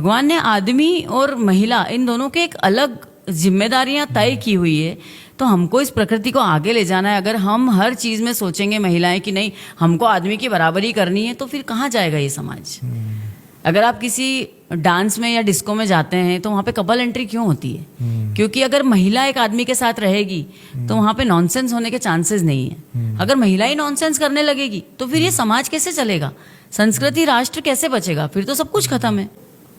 भगवान ने आदमी और महिला इन दोनों के एक अलग जिम्मेदारियां तय की हुई है, तो हमको इस प्रकृति को आगे ले जाना है। अगर हम हर चीज में सोचेंगे महिलाएं कि नहीं हमको आदमी की बराबरी करनी है, तो फिर कहाँ जाएगा ये समाज। अगर आप किसी डांस में या डिस्को में जाते हैं तो वहाँ पे कपल एंट्री क्यों होती है? क्योंकि अगर महिला एक आदमी के साथ रहेगी तो वहाँ पे नॉनसेंस होने के चांसेस नहीं है। अगर महिला ही नॉनसेंस करने लगेगी तो फिर ये समाज कैसे चलेगा, संस्कृति राष्ट्र कैसे बचेगा? फिर तो सब कुछ खत्म है।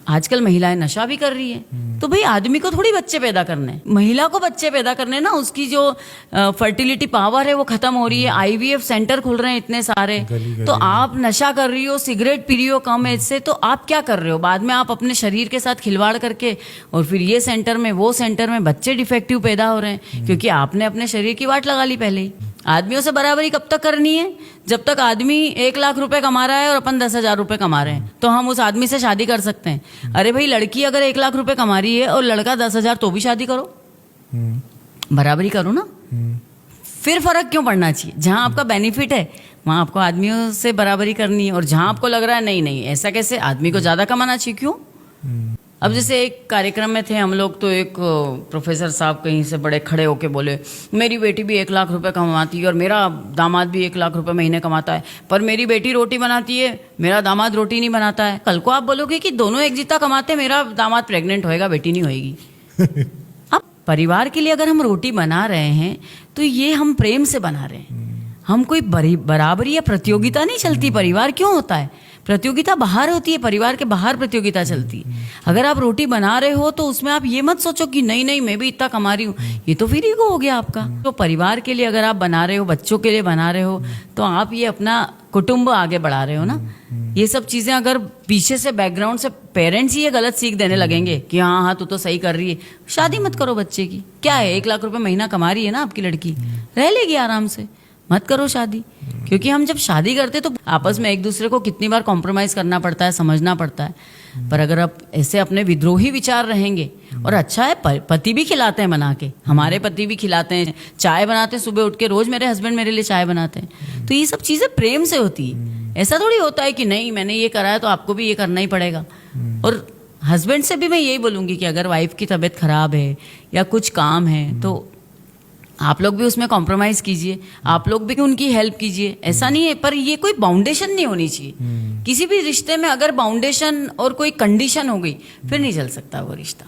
आजकल महिलाएं नशा भी कर रही है, तो भाई आदमी को थोड़ी बच्चे पैदा करने, महिला को बच्चे पैदा करने ना। उसकी जो फर्टिलिटी पावर है वो खत्म हो रही है। आईवीएफ सेंटर खुल रहे हैं इतने सारे। तो आप नशा कर रही हो, सिगरेट पी रही हो कम एज से, तो आप क्या कर रहे हो? बाद में आप अपने शरीर के साथ खिलवाड़ करके और फिर ये सेंटर में वो सेंटर में बच्चे डिफेक्टिव पैदा हो रहे हैं, क्योंकि आपने अपने शरीर की वाट लगा ली पहले ही। आदमियों से बराबरी कब तक करनी है? जब तक आदमी 1 लाख रुपए कमा रहा है और अपन 10,000 रुपए कमा रहे हैं, तो हम उस आदमी से शादी कर सकते हैं। अरे भाई लड़की अगर 1 लाख रुपए कमा रही है और लड़का 10,000, तो भी शादी करो, बराबरी करो ना। फिर फर्क क्यों पड़ना चाहिए? जहां आपका बेनिफिट है वहां आपको आदमियों से बराबरी करनी है, और जहां आपको लग रहा है नहीं नहीं ऐसा कैसे, आदमी को ज्यादा कमाना चाहिए, क्यों? अब जैसे एक कार्यक्रम में थे हम लोग, तो एक प्रोफेसर साहब कहीं से बड़े खड़े होके बोले मेरी बेटी भी 1 लाख रुपए कमाती है और मेरा दामाद भी 1 लाख रुपए महीने कमाता है, पर मेरी बेटी रोटी बनाती है, मेरा दामाद रोटी नहीं बनाता है। कल को आप बोलोगे कि दोनों एक जितना कमाते, मेरा दामाद प्रेग्नेंट होएगा, बेटी नहीं होएगी। अब परिवार के लिए अगर हम रोटी बना रहे हैं तो ये हम प्रेम से बना रहे हैं। हम कोई बराबरी या प्रतियोगिता नहीं चलती। परिवार क्यों होता है? प्रतियोगिता बाहर होती है, परिवार के बाहर प्रतियोगिता चलती है। अगर आप रोटी बना रहे हो तो उसमें आप ये मत सोचो कि नहीं नहीं मैं भी इतना कमा रही हूँ, ये तो फिर ईगो हो गया आपका। तो परिवार के लिए अगर आप बना रहे हो, बच्चों के लिए बना रहे हो, तो आप ये अपना कुटुंब आगे बढ़ा रहे हो ना। ये सब चीजें अगर पीछे से बैकग्राउंड से पेरेंट्स ही ये गलत सीख देने लगेंगे कि हाँ हाँ तू तो सही कर रही है, शादी मत करो बच्चे की। क्या है, 1 लाख रुपए महीना कमा रही है ना आपकी लड़की, रह लेगी आराम से, मत करो शादी। क्योंकि हम जब शादी करते तो आपस में एक दूसरे को कितनी बार कॉम्प्रोमाइज करना पड़ता है, समझना पड़ता है। पर अगर आप ऐसे अपने विद्रोही विचार रहेंगे, और अच्छा है पति भी खिलाते हैं बना के, हमारे पति भी खिलाते हैं, चाय बनाते हैं सुबह उठ के, रोज मेरे हस्बैंड मेरे लिए चाय बनाते हैं। तो ये सब चीजें प्रेम से होती है। ऐसा थोड़ी होता है कि नहीं मैंने ये करा है तो आपको भी ये करना ही पड़ेगा। और हस्बैंड से भी मैं यही बोलूंगी कि अगर वाइफ की तबीयत खराब है या कुछ काम है तो आप लोग भी उसमें कॉम्प्रोमाइज कीजिए, आप लोग भी उनकी हेल्प कीजिए। ऐसा नहीं है, पर ये कोई बाउंडेशन नहीं होनी चाहिए। किसी भी रिश्ते में अगर बाउंडेशन और कोई कंडीशन हो गई फिर नहीं चल सकता वो रिश्ता।